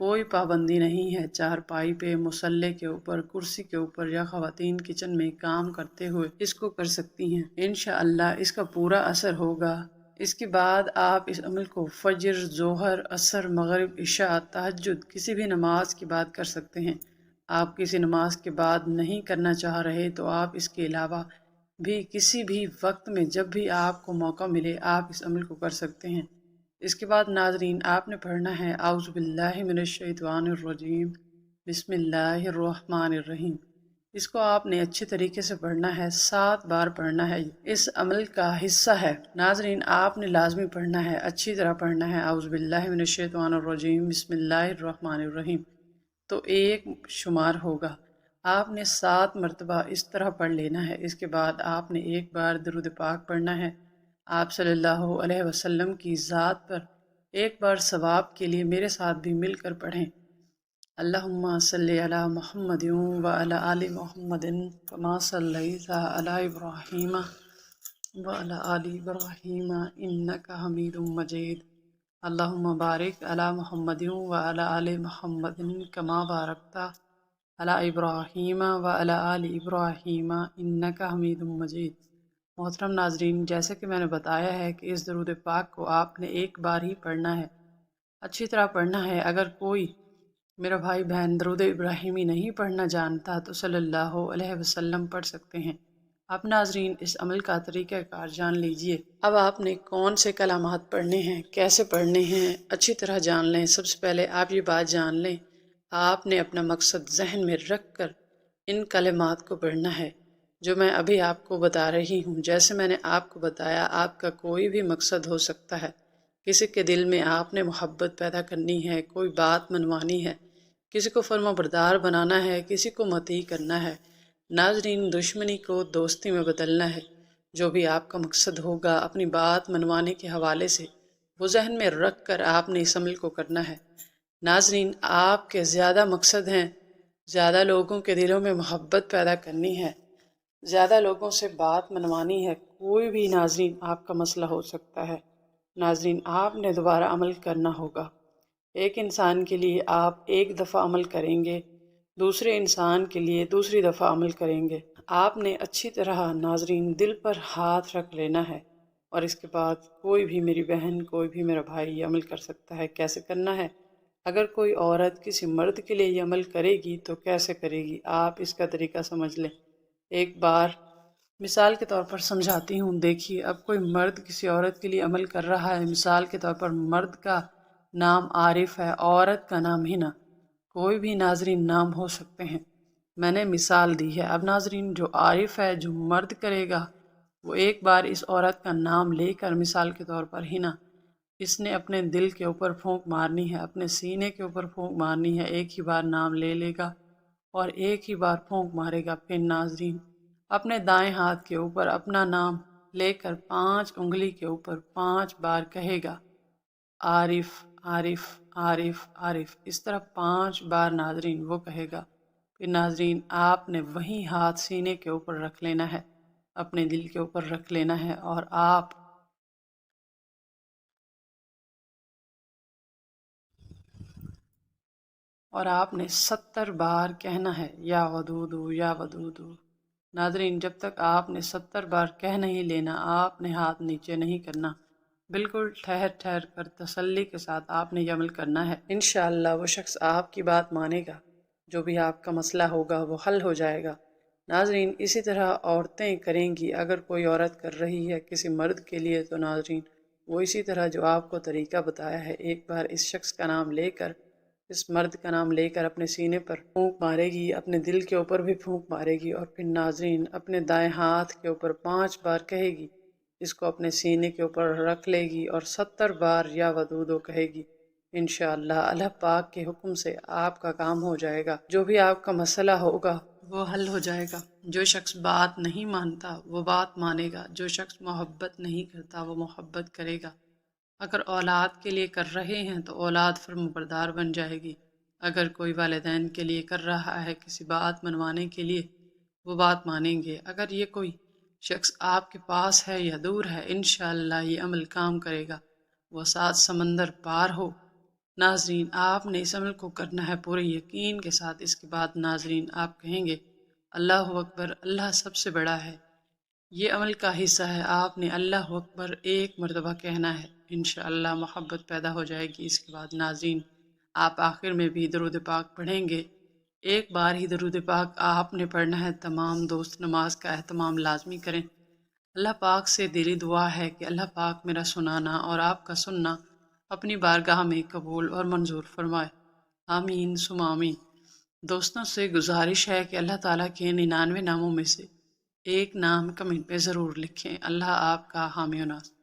کوئی پابندی نہیں ہے، چارپائی پہ، مصلے کے اوپر، کرسی کے اوپر یا خواتین کچن میں کام کرتے ہوئے اس کو کر سکتی ہیں۔ انشاءاللہ اس کا پورا اثر ہوگا۔ اس کے بعد آپ اس عمل کو فجر، ظہر، عصر، مغرب، عشاء، تہجد کسی بھی نماز کے بعد کر سکتے ہیں۔ آپ کسی نماز کے بعد نہیں کرنا چاہ رہے تو آپ اس کے علاوہ بھی کسی بھی وقت میں جب بھی آپ کو موقع ملے آپ اس عمل کو کر سکتے ہیں۔ اس کے بعد ناظرین آپ نے پڑھنا ہے اعوذ باللہ من الشیطان الرجیم بسم اللہ الرحمن الرحیم۔ اس کو آپ نے اچھے طریقے سے پڑھنا ہے، 7 بار پڑھنا ہے، اس عمل کا حصہ ہے۔ ناظرین آپ نے لازمی پڑھنا ہے، اچھی طرح پڑھنا ہے اعوذ باللہ من الشیطان الرجیم بسم اللہ الرحمن الرحیم، تو 1 شمار ہوگا۔ آپ نے 7 مرتبہ اس طرح پڑھ لینا ہے۔ اس کے بعد آپ نے 1 بار درود پاک پڑھنا ہے آپ صلی اللہ علیہ وسلم کی ذات پر۔ 1 بار ثواب کے لیے میرے ساتھ بھی مل کر پڑھیں، اللہم صلی علی محمد وعلی آل محمد کما صلیت علی ابراہیم وعلی آل ابراہیم انک حمید مجید، اللہم بارک علی محمد وعلی آل محمد کما بارکت علی ابراہیم وعلی آل ابراہیم انک حمید مجید۔ محترم ناظرین، جیسے کہ میں نے بتایا ہے کہ اس درود پاک کو آپ نے 1 بار ہی پڑھنا ہے، اچھی طرح پڑھنا ہے۔ اگر کوئی میرا بھائی بہن درود ابراہیمی نہیں پڑھنا جانتا تو صلی اللہ علیہ وسلم پڑھ سکتے ہیں۔ اب ناظرین اس عمل کا طریقہ کار جان لیجئے۔ اب آپ نے کون سے کلمات پڑھنے ہیں، کیسے پڑھنے ہیں، اچھی طرح جان لیں۔ سب سے پہلے آپ یہ بات جان لیں، آپ نے اپنا مقصد ذہن میں رکھ کر ان کلمات کو پڑھنا ہے جو میں ابھی آپ کو بتا رہی ہوں۔ جیسے میں نے آپ کو بتایا، آپ کا کوئی بھی مقصد ہو سکتا ہے۔ کسی کے دل میں آپ نے محبت پیدا کرنی ہے، کوئی بات منوانی ہے، کسی کو فرما بردار بنانا ہے، کسی کو مطیع کرنا ہے، ناظرین دشمنی کو دوستی میں بدلنا ہے، جو بھی آپ کا مقصد ہوگا اپنی بات منوانے کے حوالے سے وہ ذہن میں رکھ کر آپ نے اس عمل کو کرنا ہے۔ ناظرین آپ کے زیادہ مقصد ہیں، زیادہ لوگوں کے دلوں میں محبت پیدا کرنی ہے، زیادہ لوگوں سے بات منوانی ہے، کوئی بھی ناظرین آپ کا مسئلہ ہو سکتا ہے۔ ناظرین آپ نے دوبارہ عمل کرنا ہوگا۔ ایک انسان کے لیے آپ 1 دفعہ عمل کریں گے، دوسرے انسان کے لیے دوسری دفعہ عمل کریں گے۔ آپ نے اچھی طرح ناظرین دل پر ہاتھ رکھ لینا ہے، اور اس کے بعد کوئی بھی میری بہن، کوئی بھی میرا بھائی یہ عمل کر سکتا ہے۔ کیسے کرنا ہے؟ اگر کوئی عورت کسی مرد کے لیے یہ عمل کرے گی تو کیسے کرے گی، آپ اس کا طریقہ سمجھ لیں۔ ایک بار مثال کے طور پر سمجھاتی ہوں، دیکھیے اب کوئی مرد کسی عورت کے لیے عمل کر رہا ہے، مثال کے طور پر مرد کا نام عارف ہے، عورت کا نام ہنا، کوئی بھی ناظرین نام ہو سکتے ہیں، میں نے مثال دی ہے۔ اب ناظرین جو عارف ہے، جو مرد کرے گا، وہ 1 بار اس عورت کا نام لے کر، مثال کے طور پر ہنا، اس نے اپنے دل کے اوپر پھونک مارنی ہے، اپنے سینے کے اوپر پھونک مارنی ہے، 1 ہی بار نام لے لے گا اور 1 ہی بار پھونک مارے گا۔ پھر ناظرین اپنے دائیں ہاتھ کے اوپر اپنا نام لے کر 5 انگلی کے اوپر 5 بار کہے گا، عارف عارف عارف عارف، اس طرح 5 بار ناظرین وہ کہے گا۔ پھر ناظرین آپ نے وہیں ہاتھ سینے کے اوپر رکھ لینا ہے، اپنے دل کے اوپر رکھ لینا ہے، اور آپ نے 70 بار کہنا ہے یا ودودو یا ودودو۔ ناظرین جب تک آپ نے 70 بار کہہ نہیں لینا، آپ نے ہاتھ نیچے نہیں کرنا، بالکل ٹھہر ٹھہر کر تسلی کے ساتھ آپ نے یہ عمل کرنا ہے۔ انشاءاللہ وہ شخص آپ کی بات مانے گا، جو بھی آپ کا مسئلہ ہوگا وہ حل ہو جائے گا۔ ناظرین اسی طرح عورتیں کریں گی، اگر کوئی عورت کر رہی ہے کسی مرد کے لیے تو ناظرین وہ اسی طرح جو آپ کو طریقہ بتایا ہے، 1 بار اس شخص کا نام لے کر، اس مرد کا نام لے کر اپنے سینے پر پھونک مارے گی، اپنے دل کے اوپر بھی پھونک مارے گی، اور پھر ناظرین اپنے دائیں ہاتھ کے اوپر 5 بار کہے گی، اس کو اپنے سینے کے اوپر رکھ لے گی اور 70 بار یا ودودو کہے گی۔ انشاءاللہ اللہ پاک کے حکم سے آپ کا کام ہو جائے گا، جو بھی آپ کا مسئلہ ہوگا وہ حل ہو جائے گا۔ جو شخص بات نہیں مانتا وہ بات مانے گا، جو شخص محبت نہیں کرتا وہ محبت کرے گا۔ اگر اولاد کے لیے کر رہے ہیں تو اولاد فرمانبردار بن جائے گی، اگر کوئی والدین کے لیے کر رہا ہے کسی بات منوانے کے لیے وہ بات مانیں گے۔ اگر یہ کوئی شخص آپ کے پاس ہے یا دور ہے، انشاءاللہ یہ عمل کام کرے گا، وہ 7 سمندر پار ہو۔ ناظرین، آپ نے اس عمل کو کرنا ہے پورے یقین کے ساتھ۔ اس کے بعد ناظرین آپ کہیں گے اللہ اکبر، اللہ سب سے بڑا ہے۔ یہ عمل کا حصہ ہے، آپ نے اللہ اکبر ایک مرتبہ کہنا ہے، انشاءاللہ محبت پیدا ہو جائے گی۔ اس کے بعد ناظرین آپ آخر میں بھی درود پاک پڑھیں گے۔ ایک بار ہی درود پاک آپ نے پڑھنا ہے۔ تمام دوست نماز کا اہتمام لازمی کریں۔ اللہ پاک سے دلی دعا ہے کہ اللہ پاک میرا سنانا اور آپ کا سننا اپنی بارگاہ میں قبول اور منظور فرمائے، آمین ثم آمین۔ دوستوں سے گزارش ہے کہ اللہ تعالیٰ کے 99 ناموں میں سے ایک نام کمنٹ پہ ضرور لکھیں۔ اللہ آپ کا حامی و ناصر۔